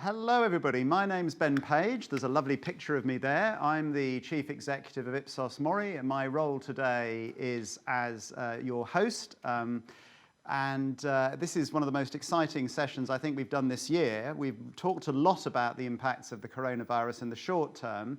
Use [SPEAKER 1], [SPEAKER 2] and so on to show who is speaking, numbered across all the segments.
[SPEAKER 1] Hello everybody, my name's Ben Page. There's a lovely picture of me there. I'm the Chief Executive of Ipsos MORI, and my role today is as your host. This is one of the most exciting sessions I think we've done this year. We've talked a lot about the impacts of the coronavirus in the short term.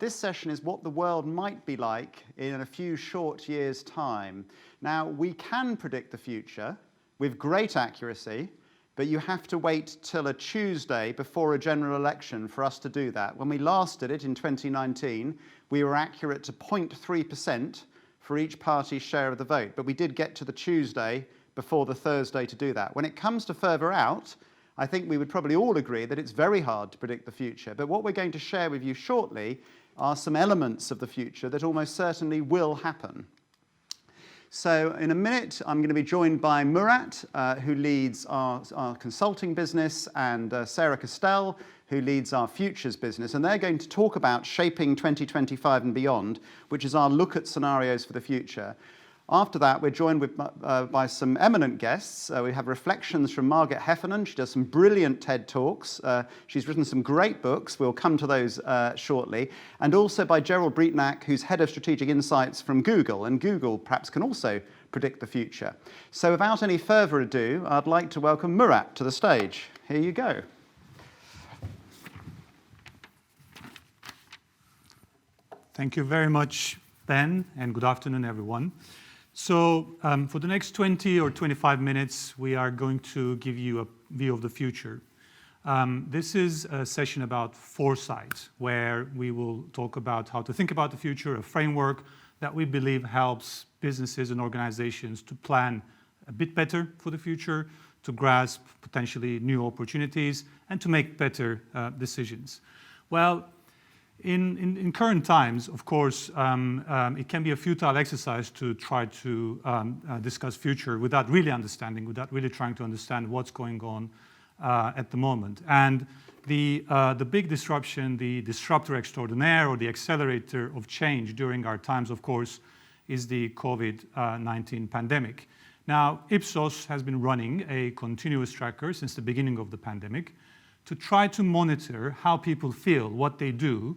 [SPEAKER 1] This session is what the world might be like in a few short years' time. Now, we can predict the future with great accuracy, but you have to wait till a Tuesday before a general election for us to do that. When we last did it in 2019, we were accurate to 0.3% for each party's share of the vote, but we did get to the Tuesday before the Thursday to do that. When it comes to further out, I think we would probably all agree that it's very hard to predict the future, but what we're going to share with you shortly are some elements of the future that almost certainly will happen. So in a minute, I'm going to be joined by Murat, who leads our consulting business, and Sarah Castell, who leads our futures business. And they're going to talk about shaping 2025 and beyond, which is our look at scenarios for the future. After that, we're joined by some eminent guests. We have reflections from Margaret Heffernan. She does some brilliant TED Talks. She's written some great books. We'll come to those shortly. And also by Gerald, who's Head of Strategic Insights from Google. And Google perhaps can also predict the future. So without any further ado, I'd like to welcome Murat to the stage. Here you go.
[SPEAKER 2] Thank you very much, Ben, and good afternoon, everyone. So for the next 20 or 25 minutes, we are going to give you a view of the future. This is a session about foresight, where we will talk about how to think about the future, a framework that we believe helps businesses and organizations to plan a bit better for the future, to grasp potentially new opportunities, and to make better decisions. Well, in current times, of course, it can be a futile exercise to try to discuss future without really understanding, without really trying to understand what's going on at the moment. And the big disruption, the disruptor extraordinaire or the accelerator of change during our times, of course, is the COVID-19 pandemic. Now, Ipsos has been running a continuous tracker since the beginning of the pandemic to try to monitor how people feel, what they do,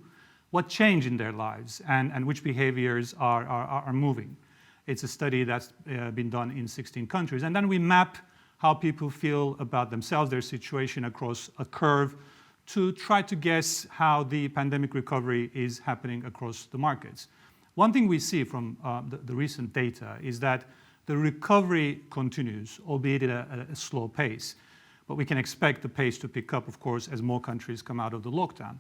[SPEAKER 2] what change in their lives, and which behaviors are moving. It's a study that's been done in 16 countries. And then we map how people feel about themselves, their situation across a curve to try to guess how the pandemic recovery is happening across the markets. One thing we see from the recent data is that the recovery continues, albeit at a slow pace. But we can expect the pace to pick up, of course, as more countries come out of the lockdown.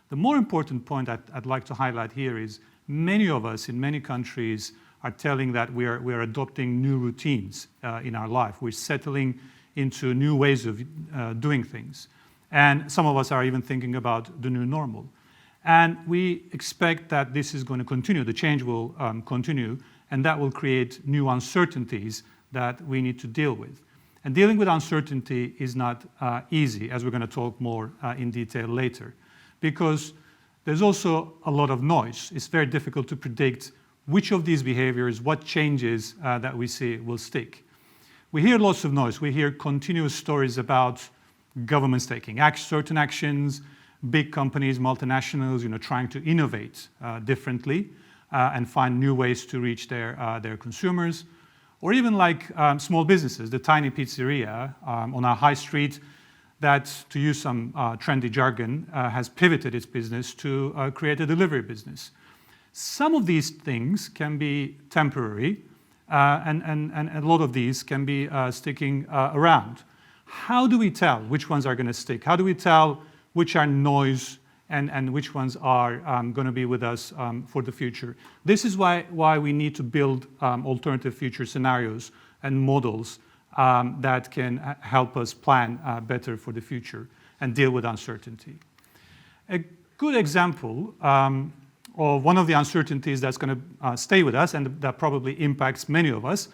[SPEAKER 2] The more important point I'd like to highlight here is many of us in many countries are telling that we are adopting new routines in our life. We're settling into new ways of doing things. And some of us are even thinking about the new normal. And we expect that this is going to continue, the change will continue, and that will create new uncertainties that we need to deal with. And dealing with uncertainty is not easy, as we're going to talk more in detail later, because there's also a lot of noise. It's very difficult to predict which of these behaviors, what changes that we see will stick. We hear lots of noise. We hear continuous stories about governments taking certain actions, big companies, multinationals, trying to innovate differently and find new ways to reach their consumers, or even like small businesses, the tiny pizzeria on our high street that, to use some trendy jargon, has pivoted its business to create a delivery business. Some of these things can be temporary, and a lot of these can be sticking around. How do we tell which ones are going to stick? How do we tell which are noise and which ones are going to be with us for the future? This is why we need to build alternative future scenarios and models that can help us plan better for the future and deal with uncertainty. A good example of one of the uncertainties that's going to stay with us and that probably impacts many of us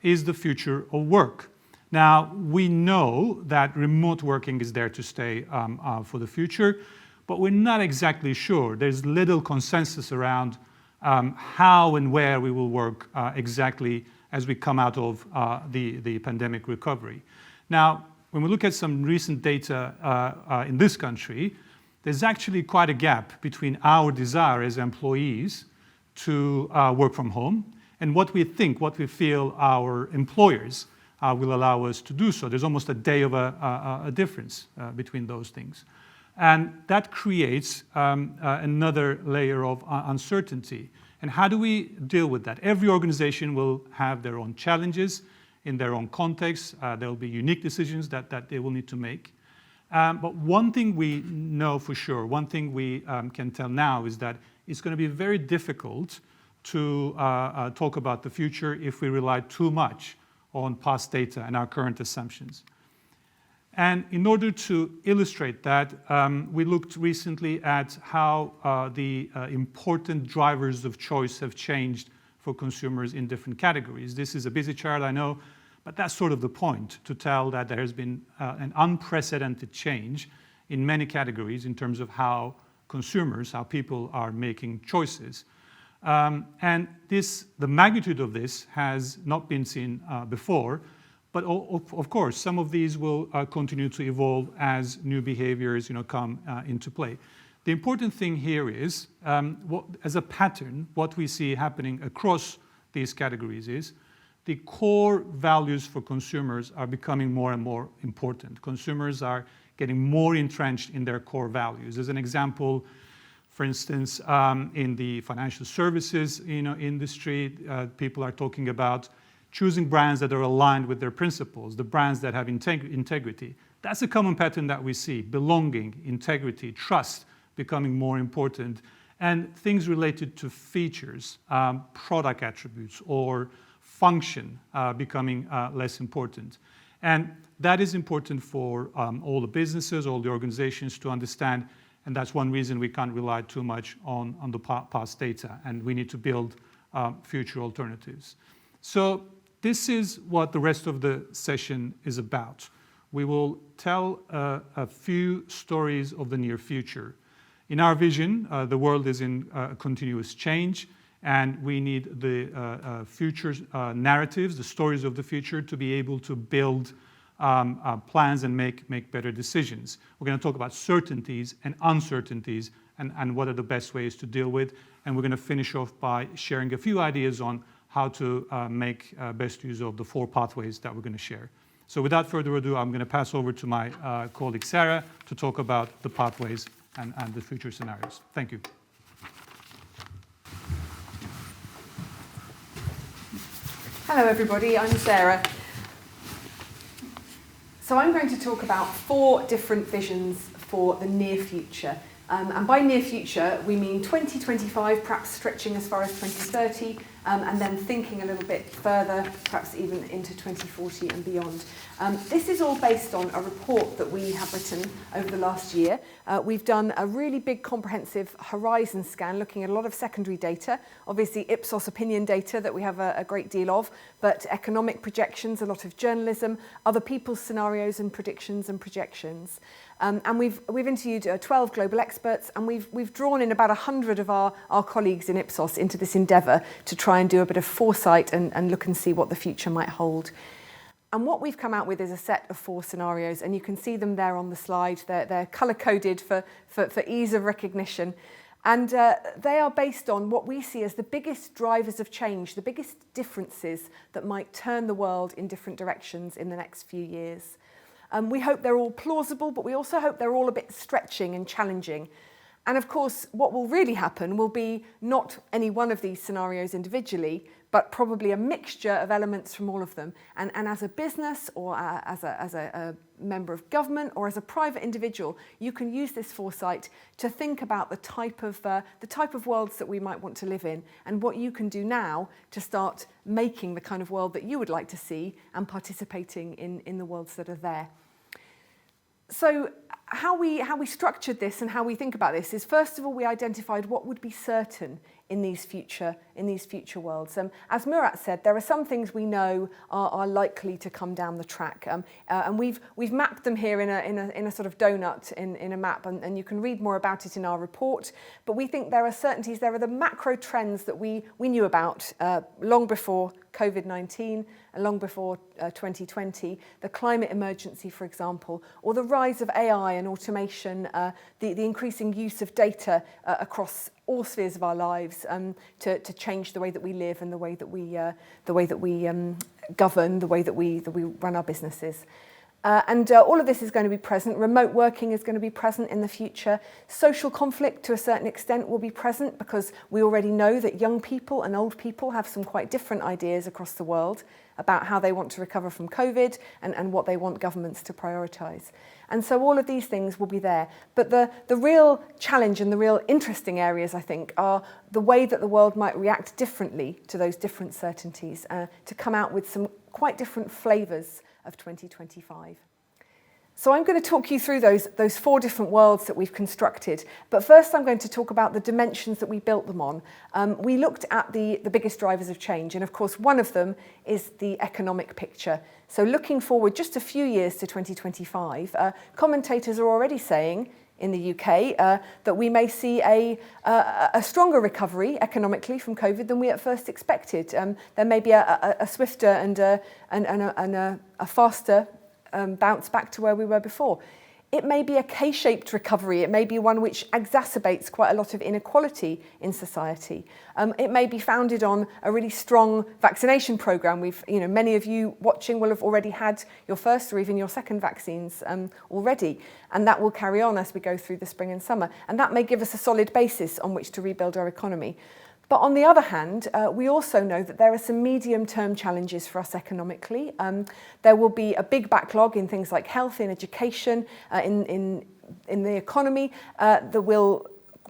[SPEAKER 2] is the future of work. Now, we know that remote working is there to stay for the future, but we're not exactly sure. There's little consensus around how and where we will work exactly as we come out of the pandemic recovery. Now, when we look at some recent data in this country, there's actually quite a gap between our desire as employees to work from home and what we think, what we feel our employers will allow us to do so. There's almost a day of a difference between those things. And that creates another layer of uncertainty. And how do we deal with that? Every organization will have their own challenges in their own context. There will be unique decisions that they will need to make. But one thing we know for sure, one thing we can tell now is that it's going to be very difficult to talk about the future if we rely too much on past data and our current assumptions. And in order to illustrate that, we looked recently at how the important drivers of choice have changed for consumers in different categories. This is a busy chart, I know, but that's sort of the point, to tell that there has been an unprecedented change in many categories in terms of how consumers, how people are making choices. And the magnitude of this has not been seen before, but of course, some of these will continue to evolve as new behaviors come into play. The important thing here is, as a pattern, what we see happening across these categories is the core values for consumers are becoming more and more important. Consumers are getting more entrenched in their core values. As an example, for instance, in the financial services industry, people are talking about choosing brands that are aligned with their principles, the brands that have integrity. That's a common pattern that we see: belonging, integrity, trust becoming more important, and things related to features, product attributes, or function becoming less important. And that is important for all the businesses, all the organizations to understand, and that's one reason we can't rely too much on the past data, and we need to build future alternatives. So this is what the rest of the session is about. We will tell a few stories of the near future. In our vision, the world is in continuous change, and we need the future narratives, the stories of the future, to be able to build plans and make better decisions. We're going to talk about certainties and uncertainties and what are the best ways to deal with. And we're going to finish off by sharing a few ideas on how to make best use of the 4 pathways that we're going to share. So without further ado, I'm going to pass over to my colleague Sarah to talk about the pathways and the future scenarios. Thank you.
[SPEAKER 3] Hello everybody, I'm Sarah. So I'm going to talk about 4 different visions for the near future. And by near future, we mean 2025, perhaps stretching as far as 2030, and then thinking a little bit further, perhaps even into 2040 and beyond. This is all based on a report that we have written over the last year. We've done a really big comprehensive horizon scan looking at a lot of secondary data, obviously Ipsos opinion data that we have a great deal of, but economic projections, a lot of journalism, other people's scenarios and predictions and projections. And we've interviewed 12 global experts, and we've drawn in about 100 of our colleagues in Ipsos into this endeavour to try and do a bit of foresight and look and see what the future might hold. And what we've come out with is a set of 4 scenarios, and you can see them there on the slide. They're colour-coded for ease of recognition. And they are based on what we see as the biggest drivers of change, the biggest differences that might turn the world in different directions in the next few years. We hope they're all plausible, but we also hope they're all a bit stretching and challenging. And of course, what will really happen will be not any one of these scenarios individually, but probably a mixture of elements from all of them. And as a business or as a member of government or as a private individual, you can use this foresight to think about the type of worlds that we might want to live in and what you can do now to start making the kind of world that you would like to see and participating in the worlds that are there. So how we structured this and how we think about this is, first of all, we identified what would be certain in these future worlds. As Murat said, there are some things we know are likely to come down the track, and we've mapped them here in a sort of donut in a map, and you can read more about it in our report. But we think there are certainties. There are the macro trends that we knew about long before COVID-19 and long before 2020, the climate emergency, for example, or the rise of AI and automation, the increasing use of data across all spheres of our lives to change the way that we live and the way that we govern, the way that we run our businesses. And all of this is going to be present. Remote working is going to be present in the future. Social conflict, to a certain extent, will be present because we already know that young people and old people have some quite different ideas across the world about how they want to recover from COVID and what they want governments to prioritise. And so all of these things will be there. But the real challenge and the real interesting areas, I think, are the way that the world might react differently to those different certainties, to come out with some quite different flavours of 2025. So I'm going to talk you through those 4 different worlds that we've constructed. But first I'm going to talk about the dimensions that we built them on. We looked at the biggest drivers of change, and of course one of them is the economic picture. So looking forward just a few years to 2025, commentators are already saying in the UK that we may see a stronger recovery economically from COVID than we at first expected. There may be a swifter and a faster bounce back to where we were before. It may be a K-shaped recovery. It may be one which exacerbates quite a lot of inequality in society. It may be founded on a really strong vaccination programme. Many of you watching will have already had your first or even your second vaccines already, and that will carry on as we go through the spring and summer. And that may give us a solid basis on which to rebuild our economy. But on the other hand, we also know that there are some medium-term challenges for us economically. There will be a big backlog in things like health, in education, in the economy that will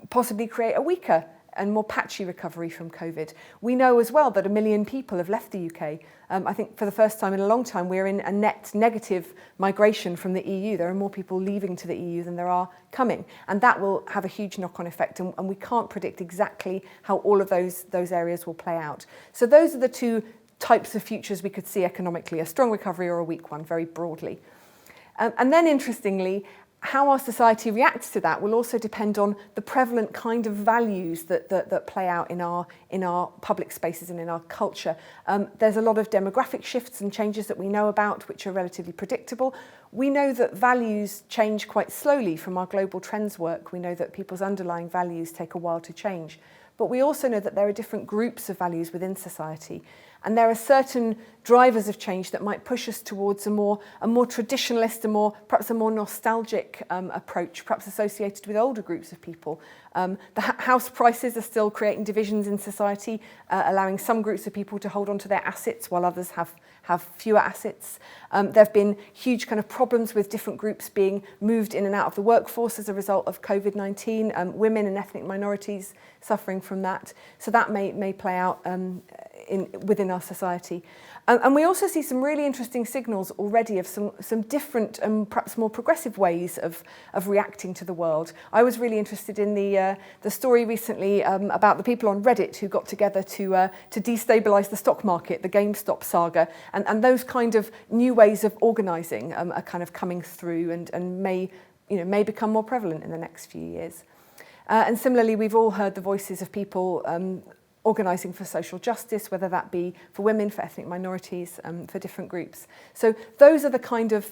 [SPEAKER 3] possibly create a weaker and more patchy recovery from COVID. We know as well that 1 million people have left the UK. I think for the first time in a long time, we're in a net negative migration from the EU. There are more people leaving to the EU than there are coming. And that will have a huge knock-on effect. And we can't predict exactly how all of those areas will play out. So those are the 2 types of futures we could see economically, a strong recovery or a weak one, very broadly. And then interestingly, how our society reacts to that will also depend on the prevalent kind of values that play out in our public spaces and in our culture. There's a lot of demographic shifts and changes that we know about, which are relatively predictable. We know that values change quite slowly from our global trends work. We know that people's underlying values take a while to change. But we also know that there are different groups of values within society. And there are certain drivers of change that might push us towards a more traditionalist, perhaps a more nostalgic approach, perhaps associated with older groups of people. The house prices are still creating divisions in society, allowing some groups of people to hold on to their assets while others have fewer assets. There have been huge kind of problems with different groups being moved in and out of the workforce as a result of COVID-19, women and ethnic minorities suffering from that. So that may play out within our society. And we also see some really interesting signals already of some different and perhaps more progressive ways of reacting to the world. I was really interested in the story recently about the people on Reddit who got together to destabilise the stock market, the GameStop saga, and those kind of new ways of organising are kind of coming through and may become more prevalent in the next few years. And similarly, we've all heard the voices of people organising for social justice, whether that be for women, for ethnic minorities, for different groups. So those are the kind of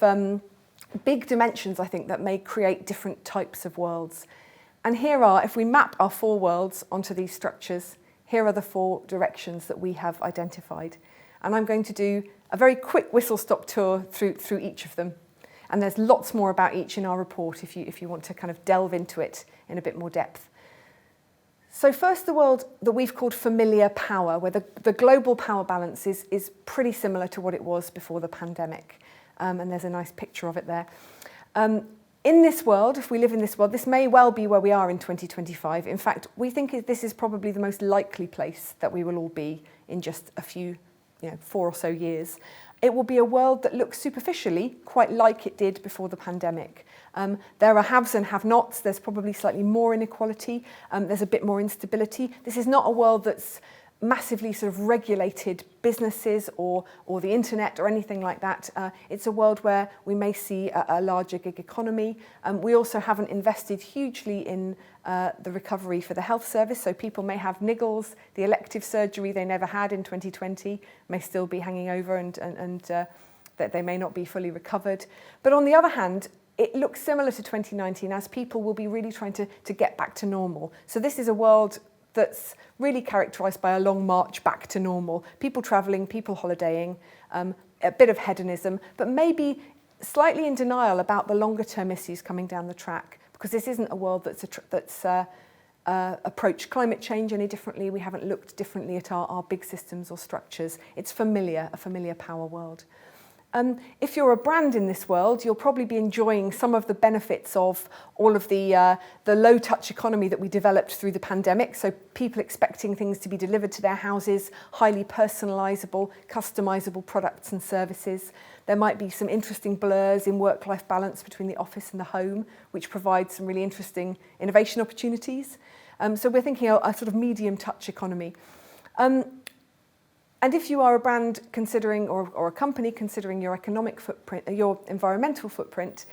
[SPEAKER 3] big dimensions, I think, that may create different types of worlds. And here are, if we map our 4 worlds onto these structures, here are the 4 directions that we have identified. And I'm going to do a very quick whistle-stop tour through each of them. And there's lots more about each in our report if you want to kind of delve into it in a bit more depth. So first, the world that we've called familiar power, where the global power balance is pretty similar to what it was before the pandemic. And there's a nice picture of it there. In this world, if we live in this world, this may well be where we are in 2025. In fact, we think this is probably the most likely place that we will all be in just a few 4 or so years. It will be a world that looks superficially quite like it did before the pandemic. There are haves and have-nots. There's probably slightly more inequality. There's a bit more instability. This is not a world that's massively sort of regulated businesses or the internet or anything like that. It's a world where we may see a larger gig economy. We also haven't invested hugely in the recovery for the health service, so people may have niggles. The elective surgery they never had in 2020 may still be hanging over and that they may not be fully recovered. But on the other hand, it looks similar to 2019 as people will be really trying to get back to normal. So this is a world that's really characterised by a long march back to normal. People travelling, people holidaying, a bit of hedonism, but maybe slightly in denial about the longer term issues coming down the track, because this isn't a world that's approached climate change any differently. We haven't looked differently at our big systems or structures. It's familiar, a familiar power world. If you're a brand in this world, you'll probably be enjoying some of the benefits of all of the low-touch economy that we developed through the pandemic. So people expecting things to be delivered to their houses, highly personalisable, customisable products and services. There might be some interesting blurs in work-life balance between the office and the home, which provides some really interesting innovation opportunities. So we're thinking a sort of medium-touch economy. And if you are a brand considering, or a company considering your economic footprint, your environmental footprint,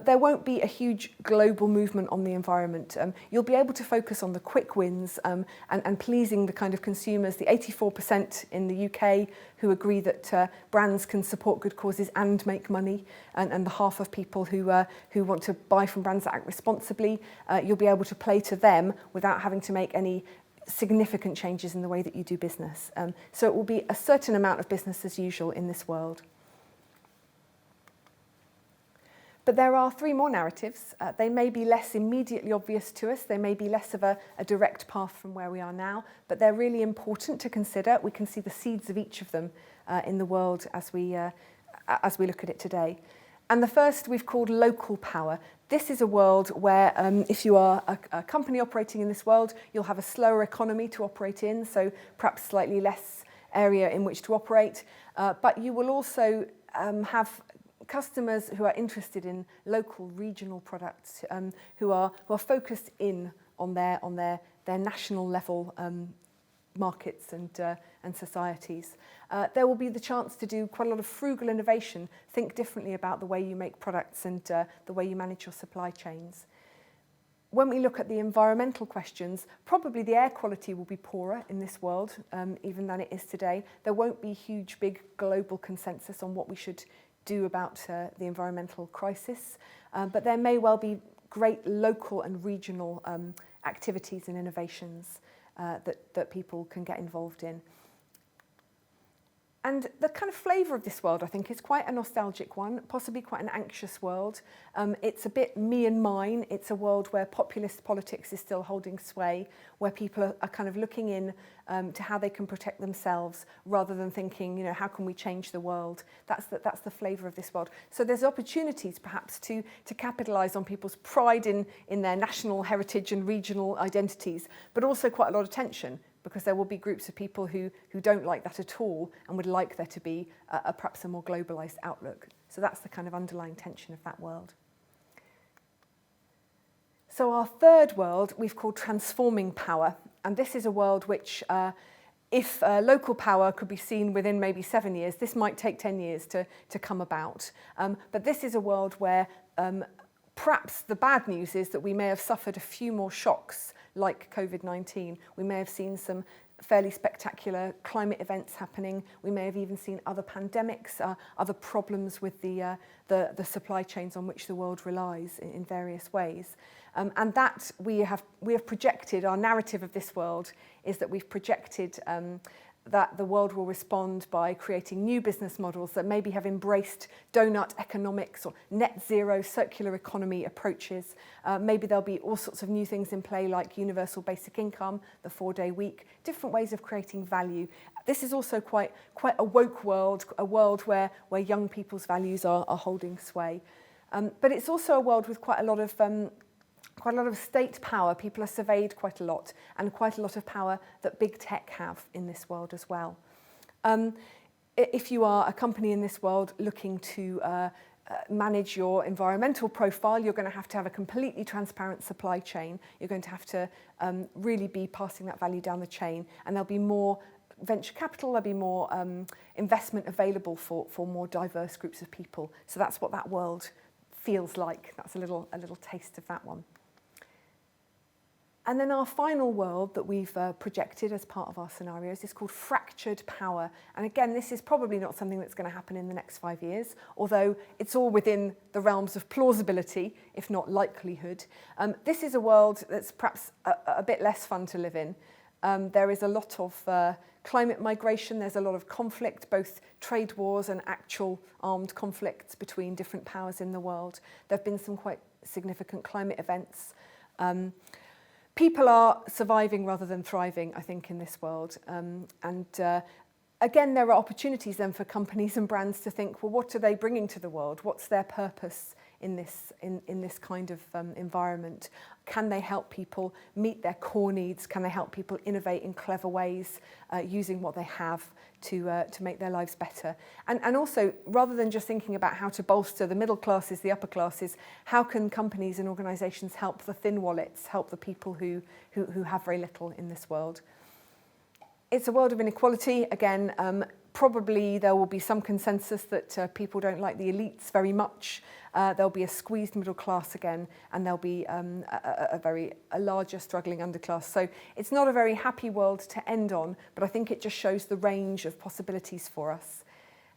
[SPEAKER 3] there won't be a huge global movement on the environment. You'll be able to focus on the quick wins and pleasing the kind of consumers, the 84% in the UK who agree that brands can support good causes and make money, and the half of people who want to buy from brands that act responsibly. You'll be able to play to them without having to make any significant changes in the way that you do business. So it will be a certain amount of business as usual in this world. But there are three more narratives. They may be less immediately obvious to us. They may be less of a direct path from where we are now, but they're really important to consider. We can see the seeds of each of them in the world as we look at it today. And the first we've called local power. This is a world where if you are a company operating in this world, you'll have a slower economy to operate in, so perhaps slightly less area in which to operate. But you will also have customers who are interested in local, regional products, who are focused in on their national level markets and societies. There will be the chance to do quite a lot of frugal innovation, think differently about the way you make products and the way you manage your supply chains. When we look at the environmental questions, probably the air quality will be poorer in this world, even than it is today. There won't be huge, big global consensus on what we should do about the environmental crisis, but there may well be great local and regional activities and innovations that people can get involved in. And the kind of flavour of this world, I think, is quite a nostalgic one, possibly quite an anxious world. It's a bit me and mine. It's a world where populist politics is still holding sway, where people are kind of looking in to how they can protect themselves rather than thinking, how can we change the world? That's the flavour of this world. So there's opportunities perhaps to capitalise on people's pride in their national heritage and regional identities, but also quite a lot of tension, because there will be groups of people who don't like that at all and would like there to be perhaps a more globalised outlook. So that's the kind of underlying tension of that world. So our third world we've called transforming power. And this is a world which, if local power could be seen within maybe 7 years, this might take 10 years to come about. But this is a world where perhaps the bad news is that we may have suffered a few more shocks like COVID-19. We may have seen some fairly spectacular climate events happening. We may have even seen other pandemics, other problems with the supply chains on which the world relies in various ways. And that we have projected, our narrative of this world is that we've projected that the world will respond by creating new business models that maybe have embraced donut economics or net zero circular economy approaches. Maybe there'll be all sorts of new things in play like universal basic income, the 4-day week, different ways of creating value. This is also quite a woke world, a world where young people's values are holding sway. But it's also a world with quite a lot of state power. People are surveyed quite a lot, and quite a lot of power that big tech have in this world as well. if you are a company in this world looking to manage your environmental profile, you're going to have a completely transparent supply chain. You're going to have to really be passing that value down the chain, and there'll be more venture capital, there'll be more investment available for more diverse groups of people. So that's what that world feels like. That's a little taste of that one. And then our final world that we've projected as part of our scenarios is called fractured power. And again, this is probably not something that's going to happen in the next 5 years, although it's all within the realms of plausibility, if not likelihood. This is a world that's perhaps a bit less fun to live in. There is a lot of climate migration, there's a lot of conflict, both trade wars and actual armed conflicts between different powers in the world. There have been some quite significant climate events. People are surviving rather than thriving, I think, in this world. Again, there are opportunities then for companies and brands to think, well, what are they bringing to the world? What's their purpose in this kind of environment? Can they help people meet their core needs? Can they help people innovate in clever ways using what they have to make their lives better? And also, rather than just thinking about how to bolster the middle classes, the upper classes, how can companies and organisations help the thin wallets, help the people who have very little in this world? It's a world of inequality. Again, probably there will be some consensus that people don't like the elites very much. There'll be a squeezed middle class again, and there'll be a larger struggling underclass. So it's not a very happy world to end on, but I think it just shows the range of possibilities for us.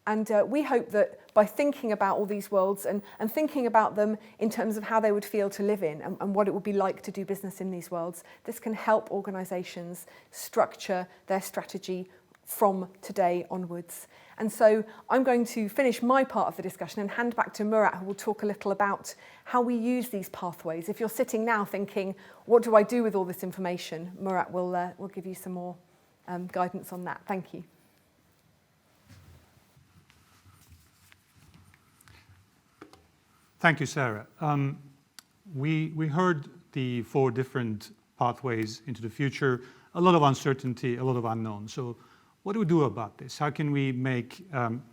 [SPEAKER 3] And we hope that by thinking about all these worlds and thinking about them in terms of how they would feel to live in and what it would be like to do business in these worlds, this can help organisations structure their strategy from today onwards. And so I'm going to finish my part of the discussion and hand back to Murat, who will talk a little about how we use these pathways. If you're sitting now thinking, what do I do with all this information? Murat will give you some more guidance on that. Thank you.
[SPEAKER 2] Thank you, Sarah. We heard the 4 different pathways into the future, a lot of uncertainty, a lot of unknown. So what do we do about this? How can we make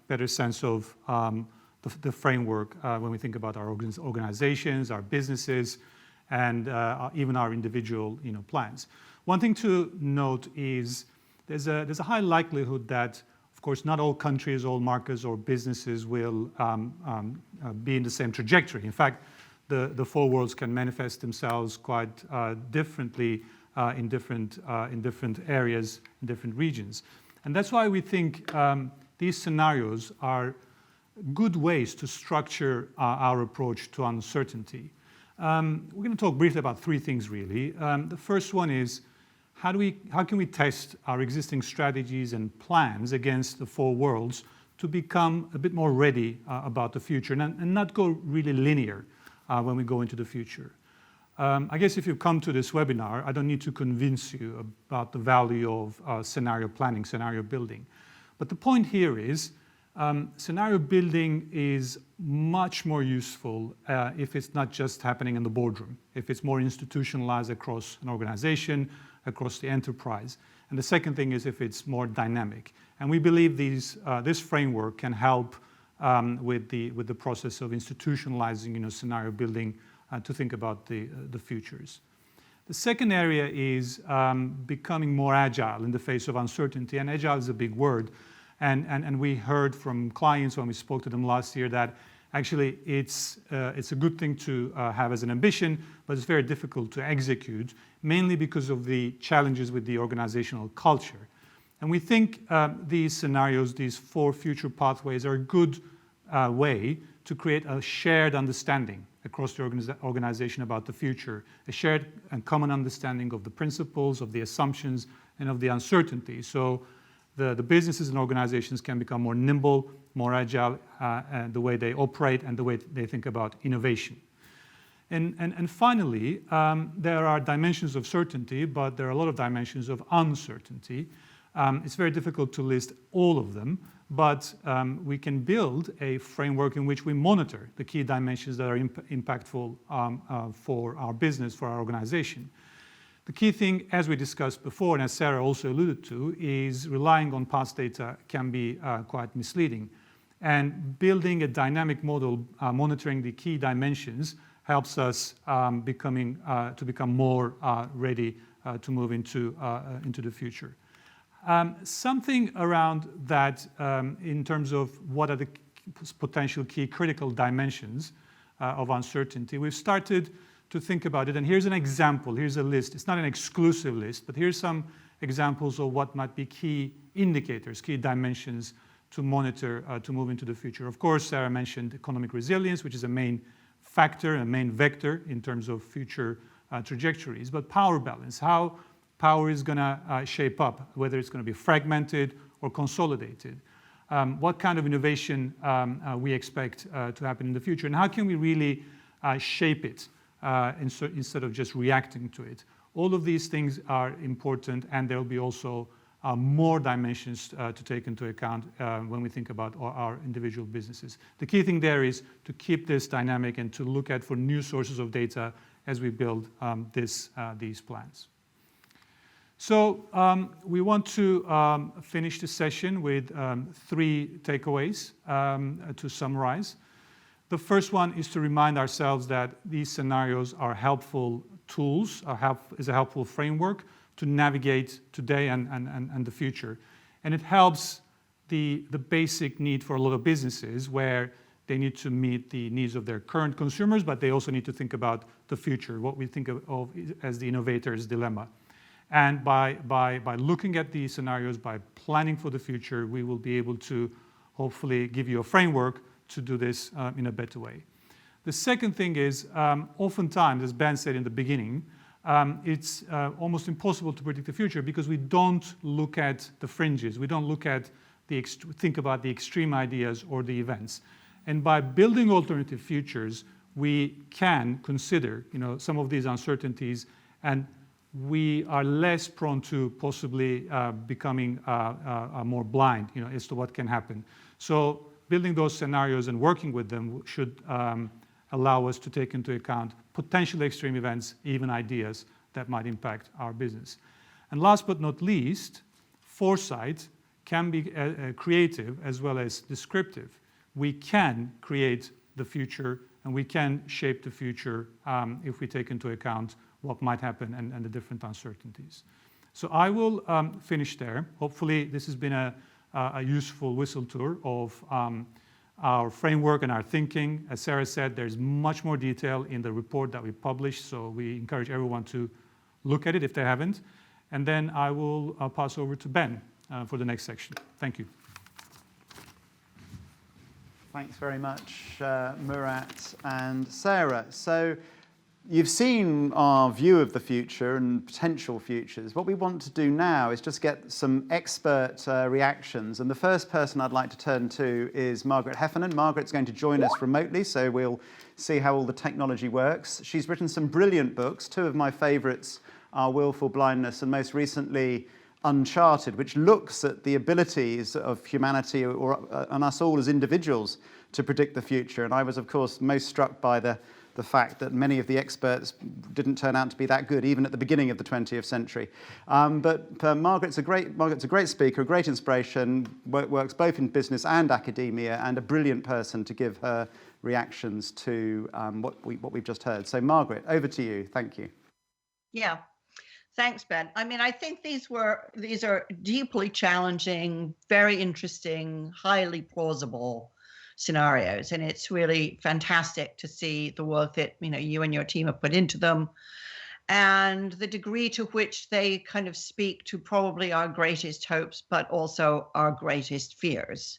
[SPEAKER 2] better sense of the framework when we think about our organizations, our businesses, and even our individual plans? One thing to note is there's a high likelihood that, of course, not all countries, all markets, or businesses will be in the same trajectory. In fact, the 4 worlds can manifest themselves quite differently in different areas, in different regions. And that's why we think these scenarios are good ways to structure our approach to uncertainty. We're going to talk briefly about 3 things, really. The first one is, how can we test our existing strategies and plans against the 4 worlds to become a bit more ready about the future and not go really linear when we go into the future. I guess if you've come to this webinar, I don't need to convince you about the value of scenario planning, scenario building. But the point here is scenario building is much more useful if it's not just happening in the boardroom, if it's more institutionalized across an organization, across the enterprise. And the second thing is if it's more dynamic. And we believe this framework can help with the process of institutionalizing scenario building to think about the futures. The second area is becoming more agile in the face of uncertainty, and agile is a big word. And we heard from clients when we spoke to them last year that actually it's a good thing to have as an ambition, but it's very difficult to execute, mainly because of the challenges with the organizational culture. And we think these scenarios, these 4 future pathways, are a good way to create a shared understanding across the organization about the future, a shared and common understanding of the principles, of the assumptions, and of the uncertainty. So the businesses and organizations can become more nimble, more agile, the way they operate and the way they think about innovation. And finally, there are dimensions of certainty, but there are a lot of dimensions of uncertainty. It's very difficult to list all of them, but we can build a framework in which we monitor the key dimensions that are impactful for our business, for our organization. The key thing, as we discussed before, and as Sarah also alluded to, is relying on past data can be quite misleading. And building a dynamic model monitoring the key dimensions helps us become more ready to move into the future. Something around that in terms of what are the potential key critical dimensions of uncertainty. We've started to think about it, and here's an example, here's a list. It's not an exclusive list, but here's some examples of what might be key indicators, key dimensions to monitor to move into the future. Of course, Sarah mentioned economic resilience, which is a main factor, a main vector in terms of future trajectories, but power balance, how power is going to shape up, whether it's going to be fragmented or consolidated. What kind of innovation we expect to happen in the future, and how can we really shape it instead of just reacting to it. All of these things are important, and there will be also more dimensions to take into account when we think about our individual businesses. The key thing there is to keep this dynamic and to look at for new sources of data as we build these plans. So we want to finish the session with 3 takeaways to summarize. The first one is to remind ourselves that these scenarios are helpful tools, is a helpful framework to navigate today and the future. And it helps the basic need for a lot of businesses where they need to meet the needs of their current consumers, but they also need to think about the future, what we think of as the innovator's dilemma. And by looking at these scenarios, by planning for the future, we will be able to hopefully give you a framework to do this in a better way. The second thing is, oftentimes, as Ben said in the beginning, it's almost impossible to predict the future because we don't look at the fringes. We don't look at think about the extreme ideas or the events. And by building alternative futures, we can consider, some of these uncertainties, and we are less prone to possibly becoming more blind, as to what can happen. So building those scenarios and working with them should allow us to take into account potential extreme events, even ideas that might impact our business. And last but not least, foresight can be creative as well as descriptive. We can create the future and we can shape the future if we take into account what might happen and the different uncertainties. So I will finish there. Hopefully this has been a useful whistle tour of our framework and our thinking. As Sarah said, there's much more detail in the report that we published, so we encourage everyone to look at it if they haven't. And then I will pass over to Ben for the next section. Thank you.
[SPEAKER 1] Thanks very much, Murat and Sarah. So you've seen our view of the future and potential futures. What we want to do now is just get some expert reactions. And the first person I'd like to turn to is Margaret Heffernan. Margaret's going to join us remotely, so we'll see how all the technology works. She's written some brilliant books. 2 of my favorites are Wilful, Blindness, and most recently Uncharted, which looks at the abilities of humanity and us all as individuals to predict the future. And I was, of course, most struck by the fact that many of the experts didn't turn out to be that good, even at the beginning of the 20th century. But Margaret's a great speaker, a great inspiration, works both in business and academia, and a brilliant person to give her reactions to what we've just heard. So Margaret, over to you. Thank you.
[SPEAKER 4] Yeah. Thanks, Ben. I mean, I think these are deeply challenging, very interesting, highly plausible scenarios, and it's really fantastic to see the work that you and your team have put into them, and the degree to which they kind of speak to probably our greatest hopes, but also our greatest fears.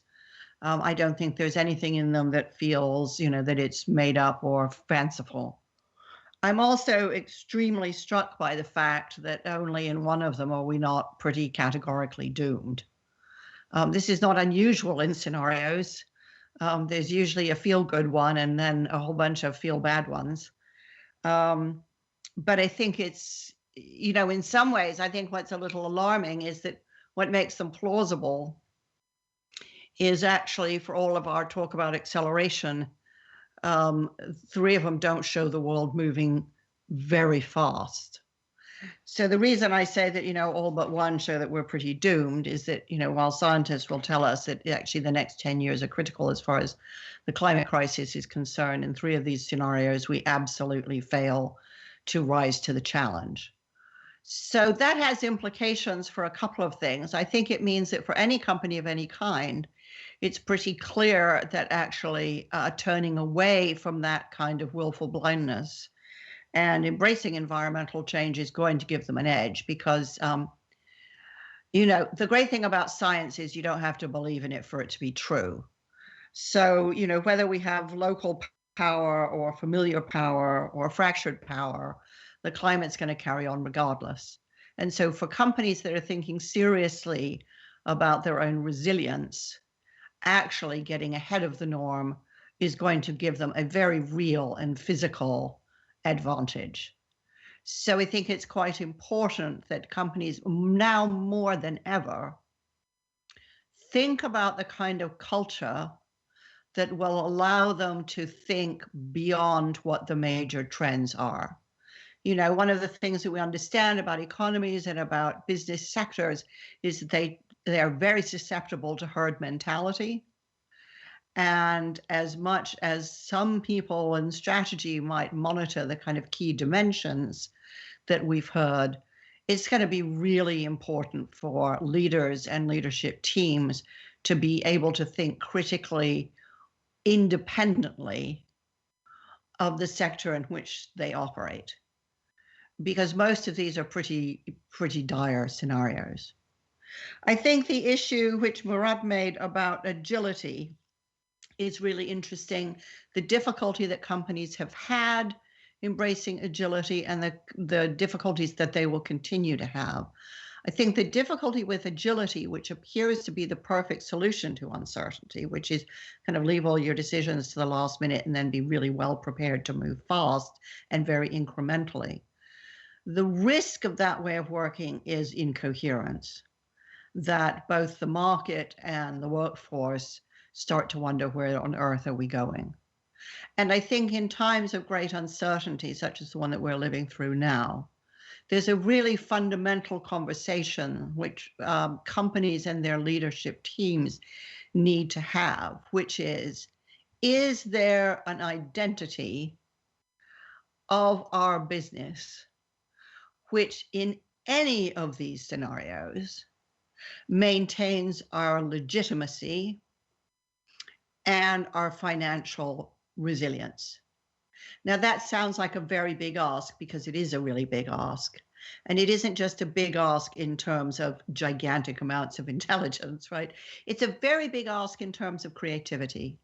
[SPEAKER 4] I don't think there's anything in them that feels, that it's made up or fanciful. I'm also extremely struck by the fact that only in one of them are we not pretty categorically doomed. This is not unusual in scenarios. There's usually a feel-good one and then a whole bunch of feel-bad ones. But I think it's, in some ways, I think what's a little alarming is that what makes them plausible is actually, for all of our talk about acceleration, 3 of them don't show the world moving very fast. So the reason I say that, all but one show that we're pretty doomed is that, while scientists will tell us that actually the next 10 years are critical as far as the climate crisis is concerned, in 3 of these scenarios, we absolutely fail to rise to the challenge. So that has implications for a couple of things. I think it means that for any company of any kind, it's pretty clear that actually turning away from that kind of willful blindness and embracing environmental change is going to give them an edge because, the great thing about science is you don't have to believe in it for it to be true. So, whether we have local power or familiar power or fractured power, the climate's going to carry on regardless. And so for companies that are thinking seriously about their own resilience, actually getting ahead of the norm is going to give them a very real and physical advantage. So I think it's quite important that companies now more than ever think about the kind of culture that will allow them to think beyond what the major trends are. One of the things that we understand about economies and about business sectors is that they are very susceptible to herd mentality. And as much as some people in strategy might monitor the kind of key dimensions that we've heard, it's going to be really important for leaders and leadership teams to be able to think critically, independently of the sector in which they operate. Because most of these are pretty dire scenarios. I think the issue which Murat made about agility is really interesting. The difficulty that companies have had embracing agility and the difficulties that they will continue to have. I think the difficulty with agility, which appears to be the perfect solution to uncertainty, which is kind of leave all your decisions to the last minute and then be really well prepared to move fast and very incrementally. The risk of that way of working is incoherence, that both the market and the workforce start to wonder where on earth are we going. And I think in times of great uncertainty, such as the one that we're living through now, there's a really fundamental conversation which companies and their leadership teams need to have, which is there an identity of our business which in any of these scenarios maintains our legitimacy and our financial resilience? Now that sounds like a very big ask because it is a really big ask. And it isn't just a big ask in terms of gigantic amounts of intelligence, right? It's a very big ask in terms of creativity.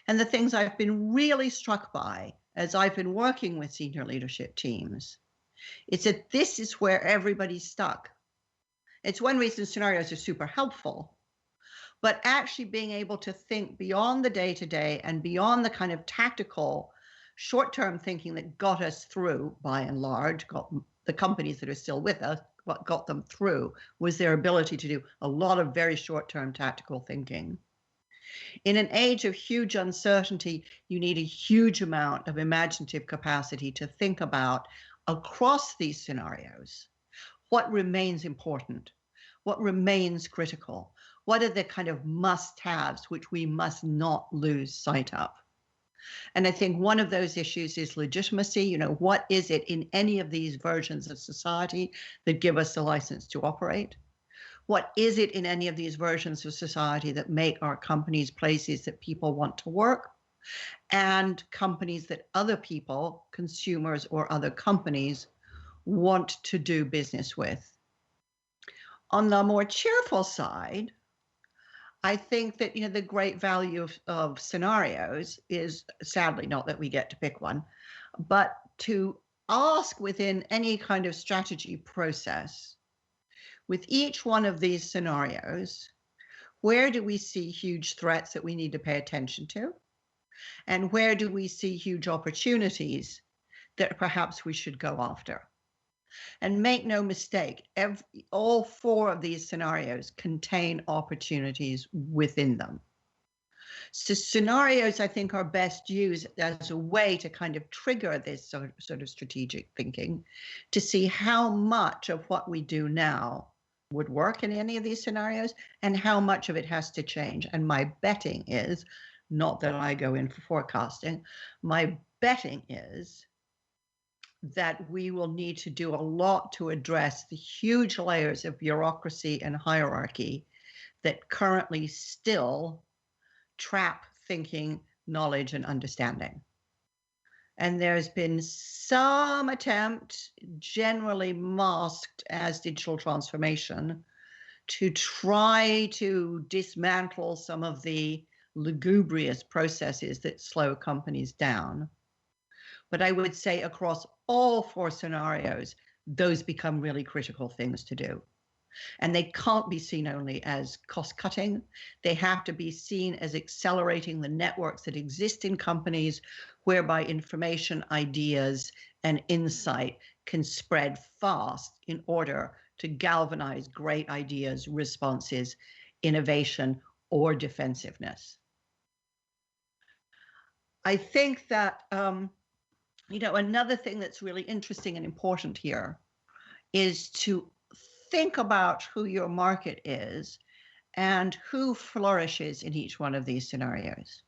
[SPEAKER 4] And the things I've been really struck by as I've been working with senior leadership teams, it's that this is where everybody's stuck. It's one reason scenarios are super helpful, but actually being able to think beyond the day-to-day and beyond the kind of tactical short-term thinking that got us through, by and large, got the companies that are still with us, what got them through was their ability to do a lot of very short-term tactical thinking. In an age of huge uncertainty, you need a huge amount of imaginative capacity to think about across these scenarios what remains important, what remains critical, what are the kind of must-haves which we must not lose sight of. And I think one of those issues is legitimacy. What is it in any of these versions of society that give us the license to operate? What is it in any of these versions of society that make our companies places that people want to work, and companies that other people, consumers or other companies, want to do business with? On the more cheerful side, I think that the great value of scenarios is, sadly, not that we get to pick one, but to ask within any kind of strategy process, with each one of these scenarios, where do we see huge threats that we need to pay attention to? And where do we see huge opportunities that perhaps we should go after? And make no mistake, all 4 of these scenarios contain opportunities within them. So scenarios, I think, are best used as a way to kind of trigger this sort of strategic thinking to see how much of what we do now would work in any of these scenarios and how much of it has to change. And my betting is, not that I go in for forecasting, my betting is that we will need to do a lot to address the huge layers of bureaucracy and hierarchy that currently still trap thinking, knowledge, and understanding. And there's been some attempt, generally masked as digital transformation, to try to dismantle some of the lugubrious processes that slow companies down. But I would say across all 4 scenarios, those become really critical things to do. And they can't be seen only as cost cutting. They have to be seen as accelerating the networks that exist in companies whereby information, ideas, and insight can spread fast in order to galvanize great ideas, responses, innovation, or defensiveness. I think that, another thing that's really interesting and important here is to think about who your market is and who flourishes in each one of these scenarios.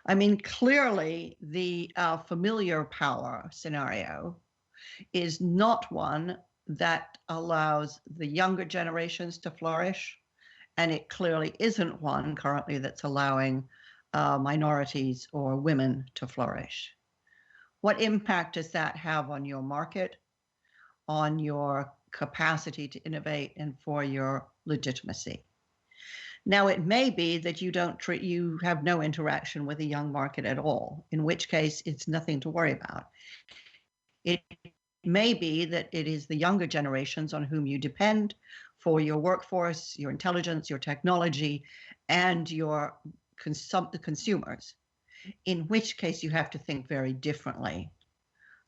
[SPEAKER 4] I mean, clearly the familiar power scenario is not one that allows the younger generations to flourish, and it clearly isn't one currently that's allowing minorities or women to flourish. What impact does that have on your market, on your capacity to innovate, and for your legitimacy? Now, it may be that you have no interaction with a young market at all, in which case it's nothing to worry about. It may be that it is the younger generations on whom you depend for your workforce, your intelligence, your technology, and your consumers, in which case you have to think very differently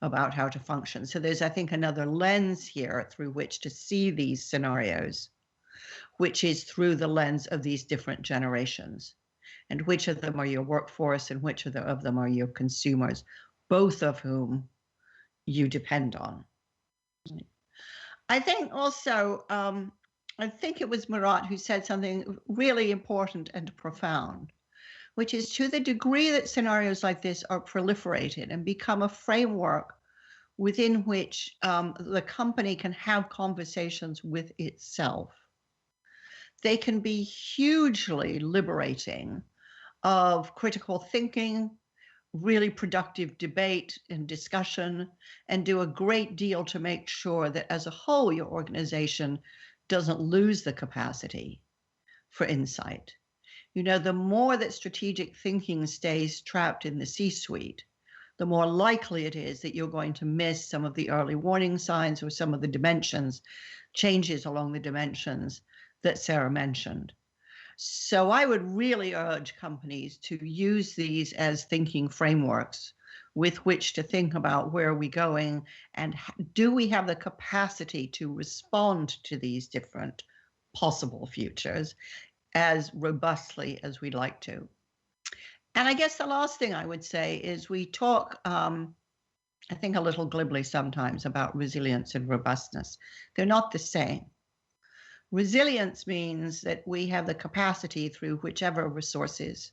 [SPEAKER 4] about how to function. So there's, I think, another lens here through which to see these scenarios, which is through the lens of these different generations, and which of them are your workforce and which of them are your consumers, both of whom you depend on. I think also, I think it was Murat who said something really important and profound, which is to the degree that scenarios like this are proliferated and become a framework within which the company can have conversations with itself, they can be hugely liberating of critical thinking, really productive debate and discussion, and do a great deal to make sure that as a whole, your organization doesn't lose the capacity for insight. You know, the more that strategic thinking stays trapped in the C-suite, the more likely it is that you're going to miss some of the early warning signs or some of the dimensions, changes along the dimensions that Sarah mentioned. So I would really urge companies to use these as thinking frameworks with which to think about where are we going and do we have the capacity to respond to these different possible futures as robustly as we'd like to. And I guess the last thing I would say is we talk, I think a little glibly sometimes, about resilience and robustness. They're not the same. Resilience means that we have the capacity through whichever resources,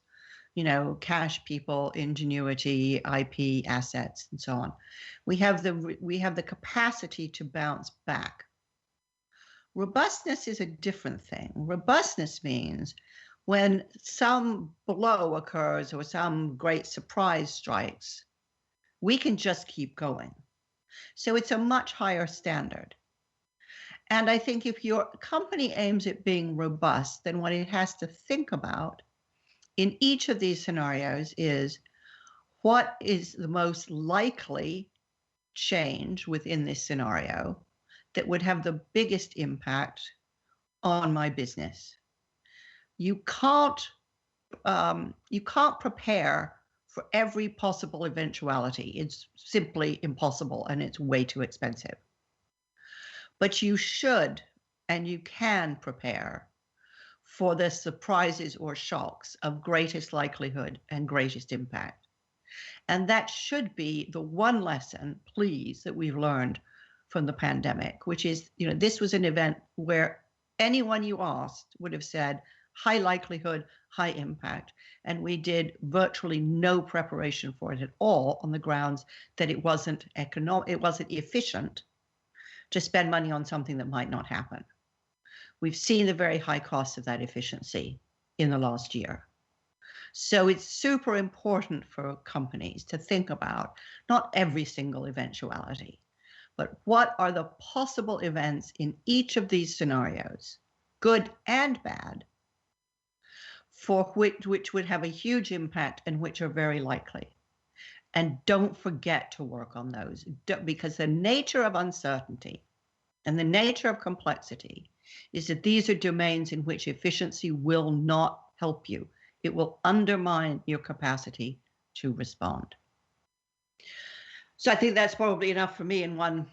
[SPEAKER 4] you know, cash, people, ingenuity, IP, assets, and so on. We have the capacity to bounce back. Robustness is a different thing. Robustness means when some blow occurs or some great surprise strikes, we can just keep going. So it's a much higher standard. And I think if your company aims at being robust, then what it has to think about in each of these scenarios is what is the most likely change within this scenario that would have the biggest impact on my business. You can't prepare for every possible eventuality. It's simply impossible and it's way too expensive. But you should and you can prepare for the surprises or shocks of greatest likelihood and greatest impact. And that should be the one lesson, please, that we've learned from the pandemic, which is, this was an event where anyone you asked would have said high likelihood, high impact. And we did virtually no preparation for it at all on the grounds that it wasn't efficient to spend money on something that might not happen. We've seen the very high cost of that efficiency in the last year. So it's super important for companies to think about not every single eventuality, but what are the possible events in each of these scenarios, good and bad, for which would have a huge impact and which are very likely. And don't forget to work on those, because the nature of uncertainty and the nature of complexity is that these are domains in which efficiency will not help you. It will undermine your capacity to respond. So I think that's probably enough for me in one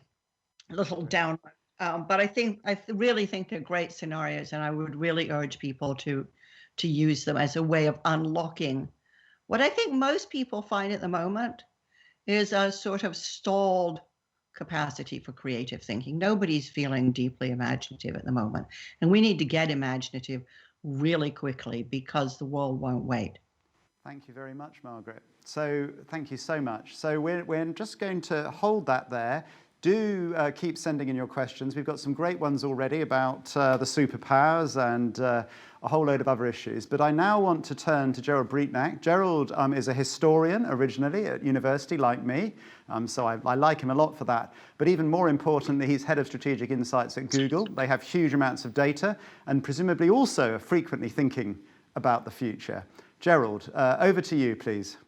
[SPEAKER 4] little down. But I really think they're great scenarios, and I would really urge people to use them as a way of unlocking what I think most people find at the moment is a sort of stalled capacity for creative thinking. Nobody's feeling deeply imaginative at the moment, and we need to get imaginative really quickly because the world won't wait.
[SPEAKER 1] Thank you very much, Margaret. So thank you so much. So we're just going to hold that there. Do keep sending in your questions. We've got some great ones already about the superpowers and a whole load of other issues. But I now want to turn to Gerald Breatnach. Gerald is a historian originally at university, like me. So I like him a lot for that. But even more importantly, he's head of strategic insights at Google. They have huge amounts of data and presumably also are frequently thinking about the future. Gerald, over to you, please.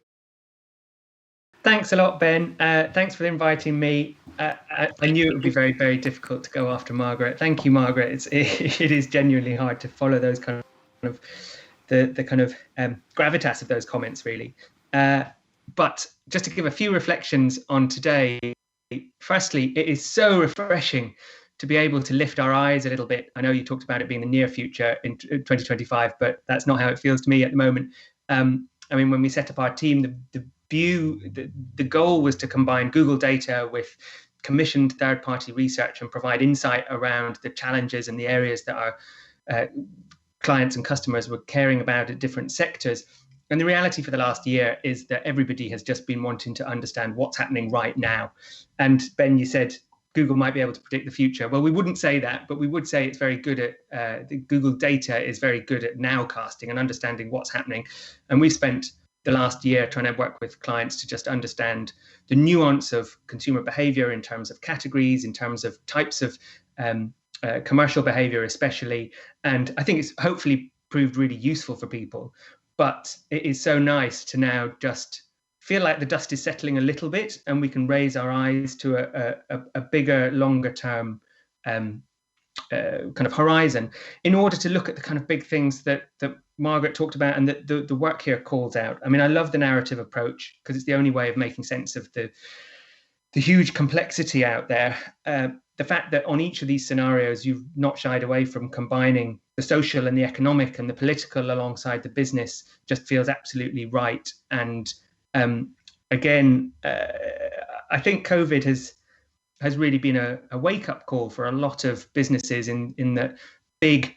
[SPEAKER 5] Thanks a lot, Ben. Thanks for inviting me. I knew it would be very, very difficult to go after Margaret. Thank you, Margaret. It is genuinely hard to follow those kind of the kind of gravitas of those comments, really. But just to give a few reflections on today. Firstly, it is so refreshing to be able to lift our eyes a little bit. I know you talked about it being the near future in 2025, but that's not how it feels to me at the moment. I mean, when we set up our team, the goal was to combine Google data with commissioned third-party research and provide insight around the challenges and the areas that our clients and customers were caring about at different sectors. And the reality for the last year is that everybody has just been wanting to understand what's happening right now. And Ben, you said Google might be able to predict the future. Well, we wouldn't say that, but we would say it's very good at, the Google data is very good at nowcasting and understanding what's happening. And we've spent the last year trying to work with clients to just understand the nuance of consumer behavior in terms of categories, in terms of types of commercial behavior especially. And I think it's hopefully proved really useful for people. But it is so nice to now just feel like the dust is settling a little bit and we can raise our eyes to a bigger, longer term kind of horizon in order to look at the kind of big things that Margaret talked about and that the work here calls out. I mean, I love the narrative approach because it's the only way of making sense of the huge complexity out there. The fact that on each of these scenarios, you've not shied away from combining the social and the economic and the political alongside the business just feels absolutely right. And again, I think COVID has really been a wake-up call for a lot of businesses in that big,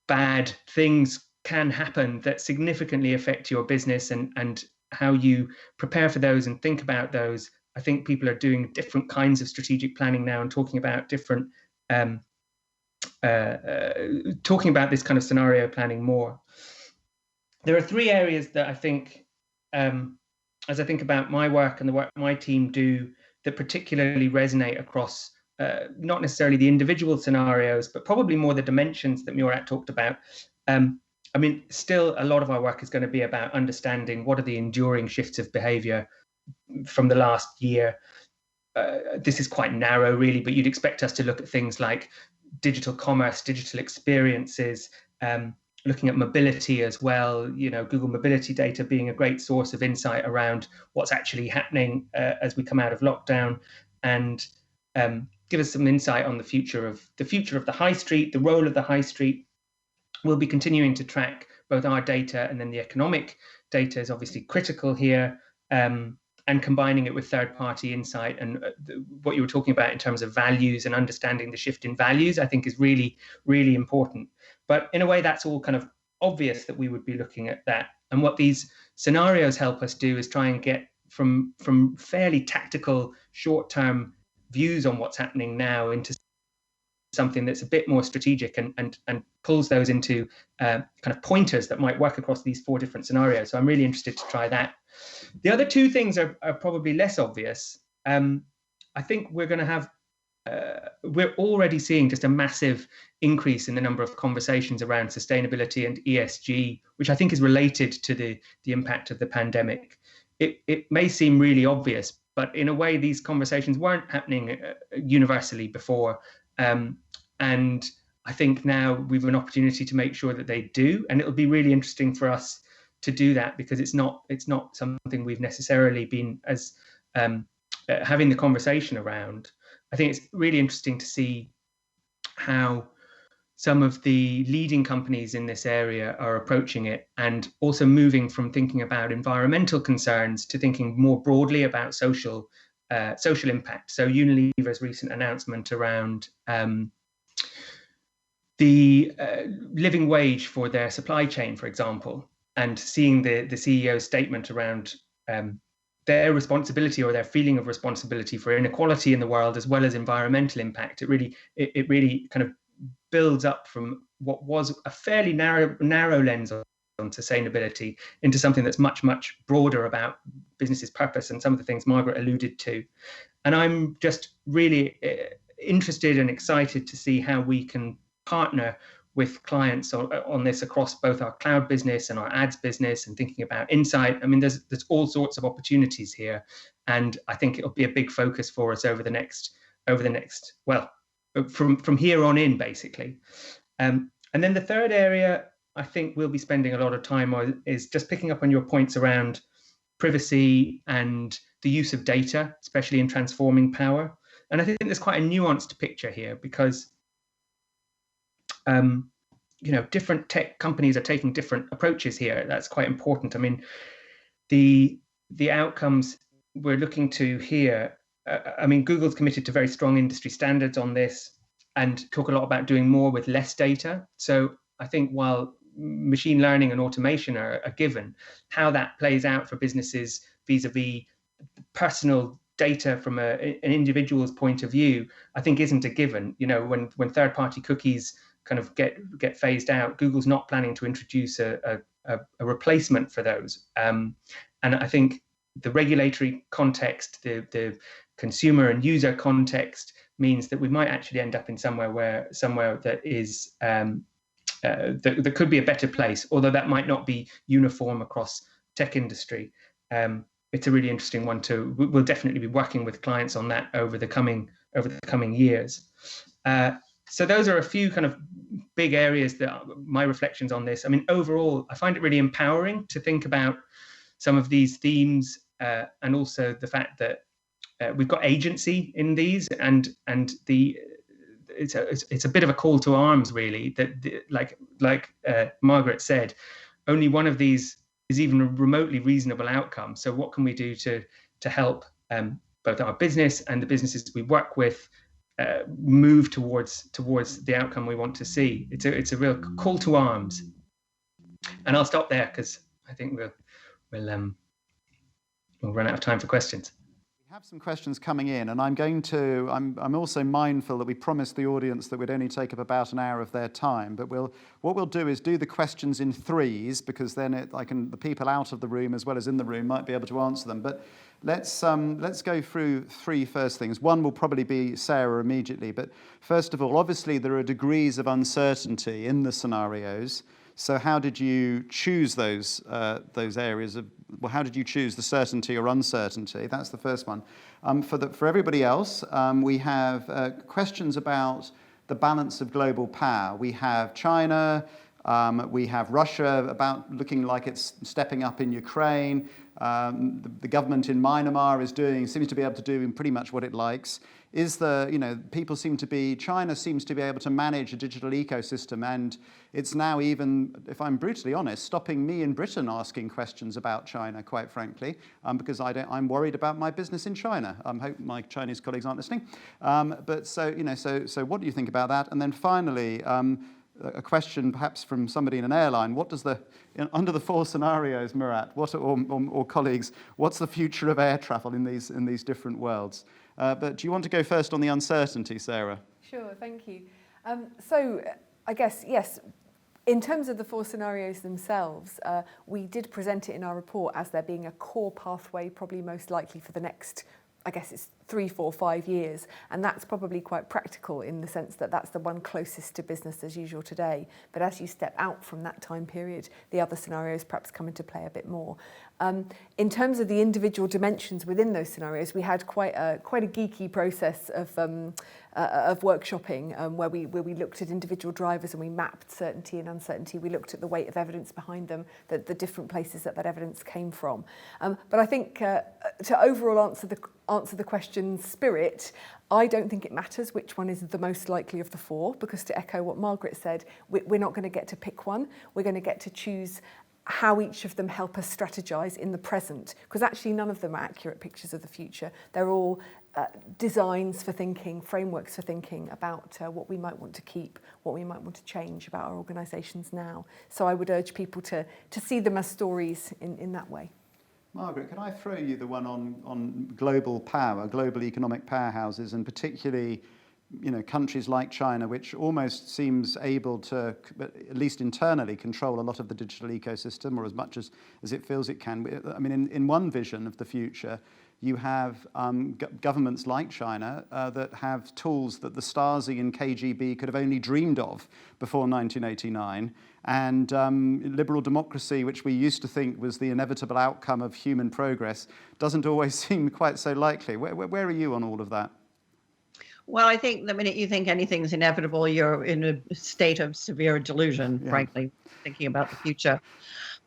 [SPEAKER 5] bad things can happen that significantly affect your business and how you prepare for those and think about those. I think people are doing different kinds of strategic planning now and talking about different, talking about this kind of scenario planning more. There are three areas that I think, as I think about my work and the work my team do, that particularly resonate across not necessarily the individual scenarios, but probably more the dimensions that Murat talked about. I mean, still a lot of our work is going to be about understanding what are the enduring shifts of behavior from the last year. This is quite narrow, really, but you'd expect us to look at things like digital commerce, digital experiences, looking at mobility as well, Google mobility data being a great source of insight around what's actually happening as we come out of lockdown, and give us some insight on the future of the high street, the role of the high street, we'll be continuing to track both our data, and then the economic data is obviously critical here, and combining it with third-party insight. And what you were talking about in terms of values and understanding the shift in values, I think is really, really important. But in a way, that's all kind of obvious that we would be looking at that. And what these scenarios help us do is try and get from fairly tactical, short-term views on what's happening now into something that's a bit more strategic, and pulls those into kind of pointers that might work across these 4 different scenarios. So I'm really interested to try that. The other 2 things are probably less obvious. I think we're going to have, we're already seeing just a massive increase in the number of conversations around sustainability and ESG, which I think is related to the impact of the pandemic. It may seem really obvious, but in a way, these conversations weren't happening universally before. And I think now we've an opportunity to make sure that they do, and it'll be really interesting for us to do that, because it's not something we've necessarily been as having the conversation around. I think it's really interesting to see how some of the leading companies in this area are approaching it, and also moving from thinking about environmental concerns to thinking more broadly about social impact. So Unilever's recent announcement around the living wage for their supply chain, for example, and seeing the CEO's statement around their responsibility, or their feeling of responsibility for inequality in the world, as well as environmental impact. It really kind of builds up from what was a fairly narrow lens on sustainability into something that's much, much broader about business's purpose, and some of the things Margaret alluded to. And I'm just really interested and excited to see how we can partner with clients on this across both our cloud business and our ads business, and thinking about insight. I mean, there's all sorts of opportunities here, and I think it'll be a big focus for us over the next well, from here on in, basically. And then the third area I think we'll be spending a lot of time on is just picking up on your points around privacy and the use of data, especially in transforming power. And I think there's quite a nuanced picture here, because different tech companies are taking different approaches here. That's quite important. I mean, the outcomes we're looking to here, I mean, Google's committed to very strong industry standards on this, and talk a lot about doing more with less data. So I think while machine learning and automation are given, how that plays out for businesses vis-a-vis personal data from an individual's point of view, I think isn't a given. When third-party cookies kind of get phased out, Google's not planning to introduce a replacement for those. And I think the regulatory context, the consumer and user context, means that we might actually end up in somewhere that is that could be a better place, although that might not be uniform across tech industry. It's a really interesting one too. We'll definitely be working with clients on that over the coming years. So those are a few kind of big areas that are my reflections on this. I mean, overall, I find it really empowering to think about some of these themes, and also the fact that we've got agency in these, and it's a bit of a call to arms, really. That like Margaret said, only one of these is even a remotely reasonable outcome. So what can we do to help both our business and the businesses we work with move towards the outcome we want to see? It's a real call to arms. And I'll stop there, because I think we'll run out of time for questions.
[SPEAKER 1] We have some questions coming in, and I'm also mindful that we promised the audience that we'd only take up about an hour of their time, but what we'll do is do the questions in threes, because then the people out of the room as well as in the room might be able to answer them. But let's go through 3 first things. One will probably be Sarah immediately, but first of all, obviously there are degrees of uncertainty in the scenarios. So how did you choose those areas of? Well, how did you choose the certainty or uncertainty? That's the first one. For everybody else, we have questions about the balance of global power. We have China, We have Russia about looking like it's stepping up in Ukraine. The government in Myanmar seems to be able to do pretty much what it likes. China seems to be able to manage a digital ecosystem, and it's now even, if I'm brutally honest, stopping me in Britain asking questions about China, quite frankly, because I'm worried about my business in China. I hope my Chinese colleagues aren't listening. So what do you think about that? And then finally, a question perhaps from somebody in an airline: what does under the 4 scenarios, Murat, or colleagues, what's the future of air travel in these different worlds? But do you want to go first on the uncertainty, Sarah?
[SPEAKER 3] Sure, thank you. So I guess, yes, in terms of the 4 scenarios themselves, we did present it in our report as there being a core pathway, probably most likely for the next, I guess it's 3, 4, 5 years, and that's probably quite practical in the sense that that's the one closest to business as usual today. But as you step out from that time period, the other scenarios perhaps come into play a bit more. In terms of the individual dimensions within those scenarios, we had quite a geeky process of workshopping where we looked at individual drivers and we mapped certainty and uncertainty. We looked at the weight of evidence behind them, the different places that evidence came from. But I think to overall answer the question's spirit, I don't think it matters which one is the most likely of the 4, because to echo what Margaret said, we're not going to get to pick one. We're going to get to choose how each of them help us strategize in the present, because actually none of them are accurate pictures of the future. They're all designs for thinking, frameworks for thinking about what we might want to keep, what we might want to change about our organisations now. So I would urge people to see them as stories in that way.
[SPEAKER 1] Margaret, can I throw you the one on global power, global economic powerhouses, and particularly countries like China, which almost seems able to, at least internally, control a lot of the digital ecosystem, or as much as it feels it can. I mean, in one vision of the future, you have governments like China that have tools that the Stasi and KGB could have only dreamed of before 1989. And liberal democracy, which we used to think was the inevitable outcome of human progress, doesn't always seem quite so likely. Where are you on all of that?
[SPEAKER 4] Well, I think the minute you think anything's inevitable, you're in a state of severe delusion, frankly, thinking about the future.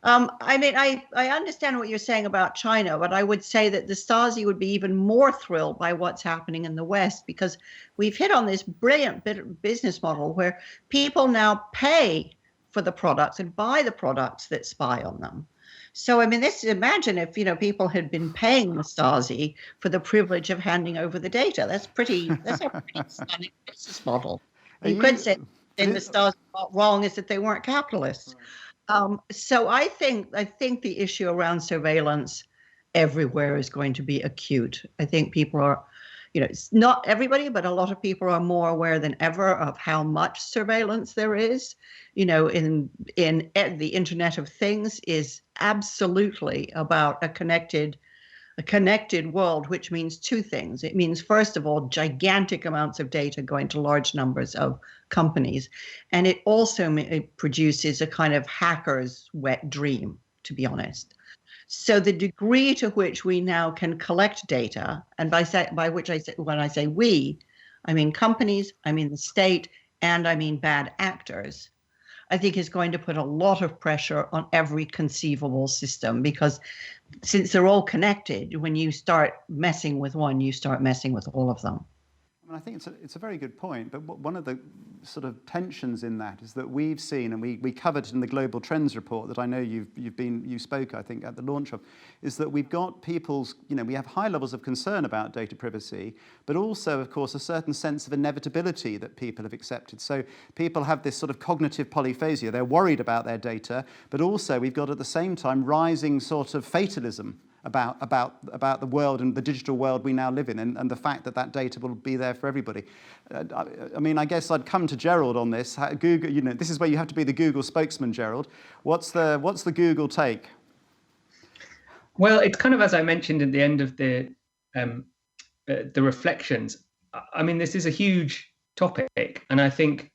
[SPEAKER 4] I mean, I understand what you're saying about China, but I would say that the Stasi would be even more thrilled by what's happening in the West, because we've hit on this brilliant business model where people now pay for the products and buy the products that spy on them. So, I mean, imagine if, people had been paying the Stasi for the privilege of handing over the data. That's a pretty stunning business model. You could say the Stasi got wrong is that they weren't capitalists. So I think the issue around surveillance everywhere is going to be acute. I think people are, it's not everybody, but a lot of people are more aware than ever of how much surveillance there is. In the Internet of Things is absolutely about a connected world, which means 2 things. It means, first of all, gigantic amounts of data going to large numbers of companies. And it also produces a kind of hacker's wet dream, to be honest. So the degree to which we now can collect data, and when I say we, I mean companies, I mean the state, and I mean bad actors, I think is going to put a lot of pressure on every conceivable system, because since they're all connected, when you start messing with one, you start messing with all of them.
[SPEAKER 1] I mean, I think it's a very good point, but one of the sort of tensions in that is that we've seen, and we covered in the Global Trends report that I know you spoke, I think, at the launch of, is that we've got people's, we have high levels of concern about data privacy, but also, of course, a certain sense of inevitability that people have accepted. So people have this sort of cognitive polyphasia. They're worried about their data, but also we've got at the same time rising sort of fatalism about the world and the digital world we now live in, and the fact that data will be there for everybody. I mean, I guess I'd come to Gerald on this. Google, this is where you have to be the Google spokesman, Gerald. What's the Google take?
[SPEAKER 5] Well, it's kind of, as I mentioned at the end of the reflections. I mean, this is a huge topic, and I think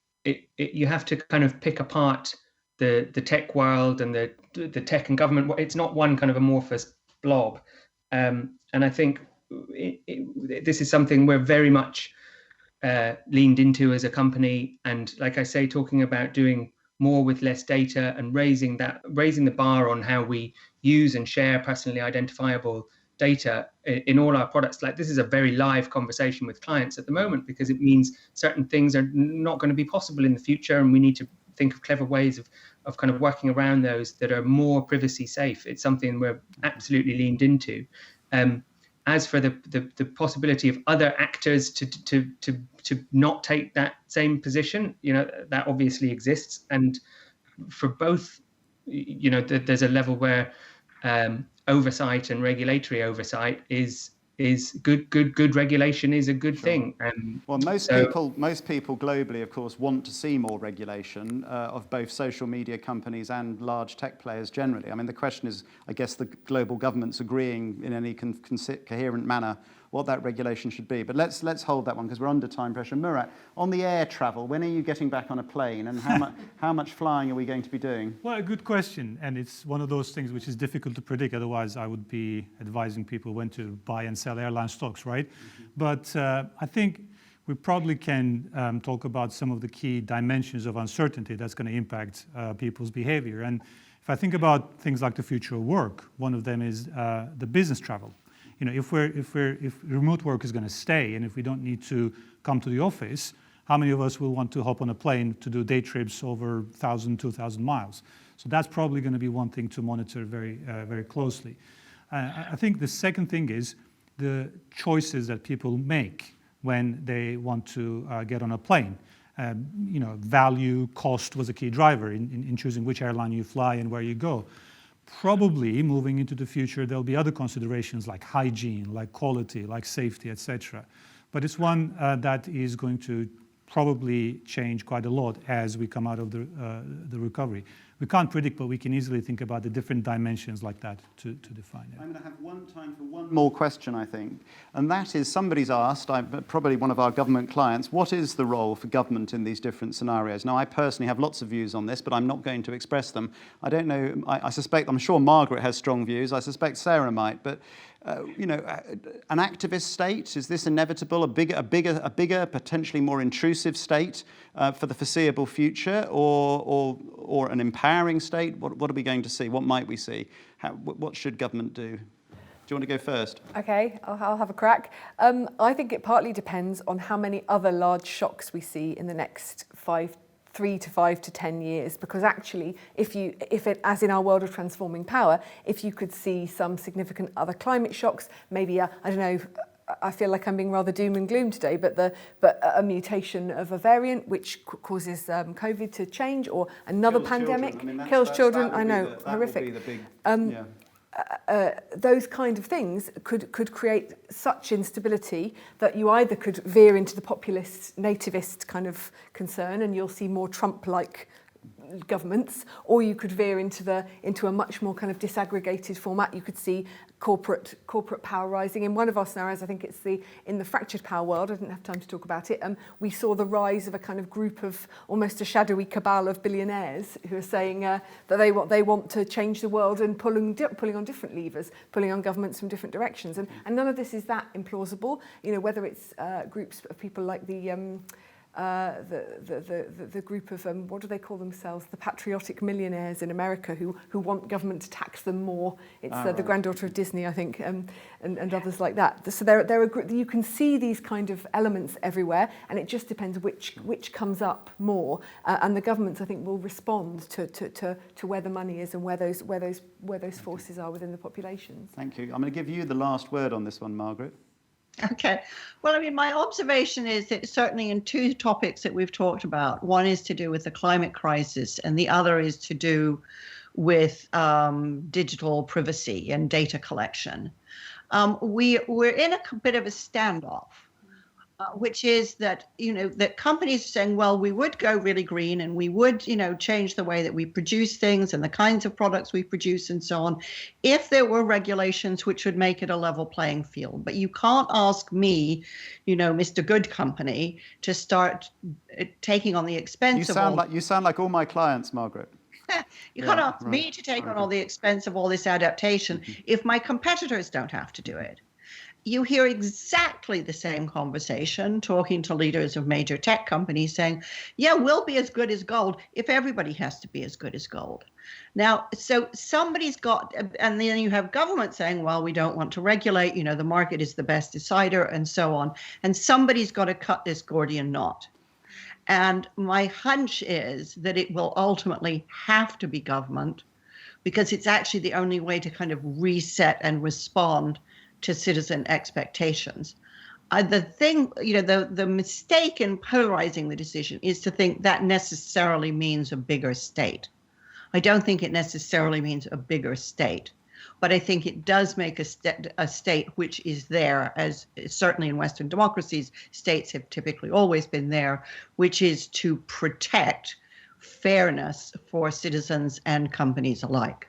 [SPEAKER 5] you have to kind of pick apart the tech world and the tech and government. It's not one kind of amorphous blob, and I think this is something we're very much leaned into as a company. And like I say, talking about doing more with less data, and raising the bar on how we use and share personally identifiable data in all our products. Like, this is a very live conversation with clients at the moment, because it means certain things are not going to be possible in the future, and we need to think of clever ways of kind of working around those that are more privacy safe. It's something we're absolutely leaned into. As for the possibility of other actors to not take that same position, that obviously exists. And for both, there's a level where oversight and regulatory oversight is good regulation is a good thing.
[SPEAKER 1] Well, most people globally, of course, want to see more regulation of both social media companies and large tech players generally. I mean, the question is, I guess, the global governments agreeing in any coherent manner what that regulation should be. But let's hold that one, because we're under time pressure. Murat, on the air travel, when are you getting back on a plane, and how much flying are we going to be doing?
[SPEAKER 2] Well, a good question, and it's one of those things which is difficult to predict. Otherwise, I would be advising people when to buy and sell airline stocks, right? Mm-hmm. But I think we probably can talk about some of the key dimensions of uncertainty that's going to impact people's behavior. And if I think about things like the future of work, one of them is the business travel. If remote work is going to stay, and if we don't need to come to the office, how many of us will want to hop on a plane to do day trips over 1,000, 2,000 miles? So that's probably going to be one thing to monitor very closely. I think the second thing is the choices that people make when they want to get on a plane. Value, cost was a key driver in choosing which airline you fly and where you go. Probably moving into the future, there'll be other considerations like hygiene, like quality, like safety, etc. But it's one that is going to probably change quite a lot as we come out of the recovery. We can't predict, but we can easily think about the different dimensions like that to define it.
[SPEAKER 1] I'm going to have time for one more question, I think, and that is, somebody's asked, probably one of our government clients, what is the role for government in these different scenarios? Now, I personally have lots of views on this, but I'm not going to express them. I don't know, I'm sure Margaret has strong views, I suspect Sarah might, but an activist state, is this inevitable? A bigger, potentially more intrusive state for the foreseeable future, or an empowering state? What are we going to see? What might we see? What should government do? Do you want to go first?
[SPEAKER 3] Okay, I'll have a crack. I think it partly depends on how many other large shocks we see in the next 3 to 5 to 10 years, because actually, if it, as in our world of transforming power, if you could see some significant other climate shocks, maybe I don't know, I feel like I'm being rather doom and gloom today, but a mutation of a variant which causes COVID to change, or another pandemic kills children. I know, horrific. Those kind of things could create such instability that you either could veer into the populist, nativist kind of concern, and you'll see more Trump-like governments, or you could veer into a much more kind of disaggregated format. You could see corporate power rising. In one of our scenarios, I think it's in the fractured power world, I didn't have time to talk about it, we saw the rise of a kind of group of almost a shadowy cabal of billionaires who are saying that they want to change the world and pulling on different levers, pulling on governments from different directions. And none of this is that implausible. Whether it's groups of people like the group of what do they call themselves? The patriotic millionaires in America who want government to tax them more. It's the granddaughter of Disney, I think, and others like that. So they're a group. You can see these kind of elements everywhere, and it just depends which comes up more. And the governments, I think, will respond to where the money is and where those forces are within the populations.
[SPEAKER 1] Thank you. I'm going to give you the last word on this one, Margaret.
[SPEAKER 4] Okay. Well, I mean, my observation is that certainly in two topics that we've talked about, one is to do with the climate crisis and the other is to do with digital privacy and data collection. We're in a bit of a standoff, which is that, that companies are saying, well, we would go really green and we would, change the way that we produce things and the kinds of products we produce and so on, if there were regulations which would make it a level playing field. But you can't ask me, Mr. Good Company, to start taking on the expense of
[SPEAKER 1] You sound like all my clients, Margaret.
[SPEAKER 4] You can't ask me to take on all the expense of all this adaptation if my competitors don't have to do it. you hear exactly the same conversation talking to leaders of major tech companies saying, yeah, we'll be as good as gold if everybody has to be as good as gold. Now, so somebody's got, and then you have government saying, well, we don't want to regulate, the market is the best decider and so on. And somebody's got to cut this Gordian knot. And my hunch is that it will ultimately have to be government, because it's actually the only way to kind of reset and respond to citizen expectations. The thing, the mistake in polarizing the decision is to think that necessarily means a bigger state. I don't think it necessarily means a bigger state, but I think it does make a state which is there, as certainly in Western democracies, states have typically always been there, which is to protect fairness for citizens and companies alike.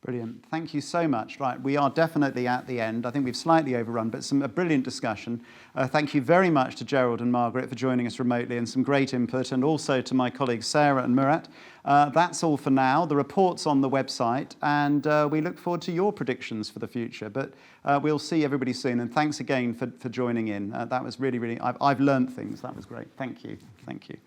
[SPEAKER 1] Brilliant. Thank you so much. Right, we are definitely at the end. I think we've slightly overrun, but a brilliant discussion. Thank you very much to Gerald and Margaret for joining us remotely and some great input, and also to my colleagues Sarah and Murat. That's all for now. The report's on the website, and we look forward to your predictions for the future. But we'll see everybody soon, and thanks again for joining in. That was really, I've learned things. That was great. Thank you. Thank you.